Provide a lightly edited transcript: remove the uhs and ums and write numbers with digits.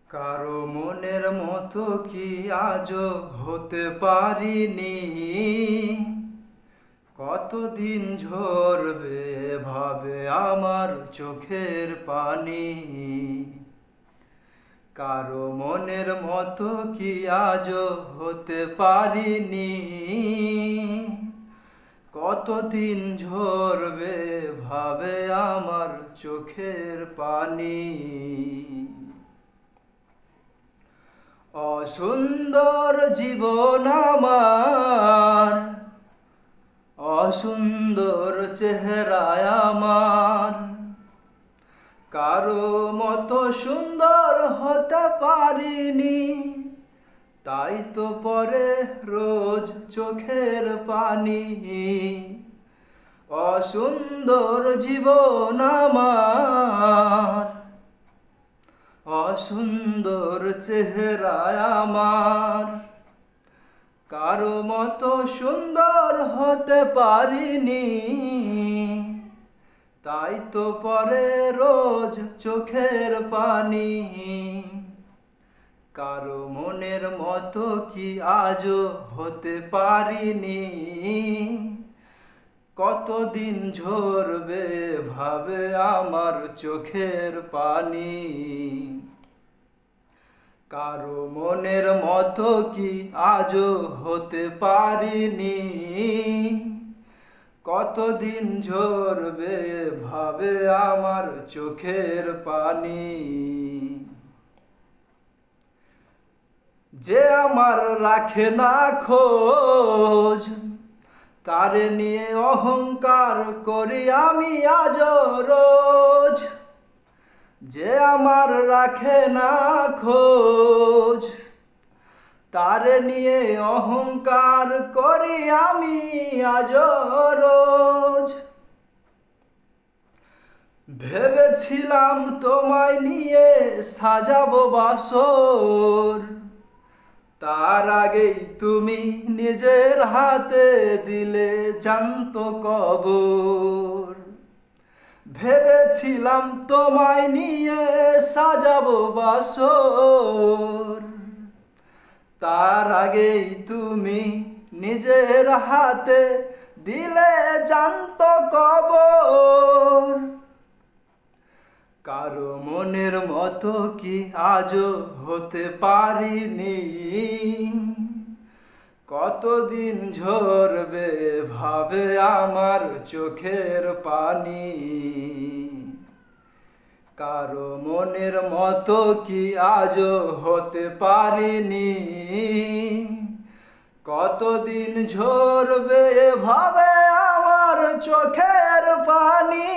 কারো মনের মতো কি আজও হতে পারিনি। কতদিন ঝরবে ভাবে আমার চোখের পানি। কারো মনের মতো কি আজও হতে পারিনি। কতদিন ঝরবে ভাবে আমার চোখের পানি। অসুন্দর জীবন আমার, অসুন্দর চেহারায় আমার। কারো মতো সুন্দর হতে পারিনি, তাই তো পরে রোজ চোখের পানি। অসুন্দর জীবন আমার, অসুন্দর চেহারায় আমার। কারো মতো সুন্দর হতে পারিনি, তাই তো পরে রোজ চোখের পানি। কারো মনের মতো কি আজও হতে পারিনি। কতদিন ঝরবে ভাবে আমার চোখের পানি। কারো মনের মতো কি আজও হতে পারিনি। কতদিন ঝরবে ভাবে আমার চোখের পানি। যে আমার রাখে না খোঁজ, তারে নিয়ে অহংকার করি আমি আজ রোজ। যে আমার রাখে না খোঁজ, তারে নিয়ে অহংকার করি আমি আজ রোজ। ভেবেছিলাম তোমায় নিয়ে সাজাবো বাসর, তার আগেই তুমি নিজের হাতে দিলে জ্যান্ত কবর। ভেবেছিলাম তোমায় নিয়ে সাজাবো বাসর, তার আগেই তুমি নিজের হাতে দিলে জ্যান্ত কবর। কারো মনের মতো কি আজও হতে পারিনি। কতদিন ঝরবে ভাবে আমার চোখের পানি। কারো মনের মতো কি আজও হতে পারিনি। কতদিন ঝরবে ভাবে আমার চোখের পানি।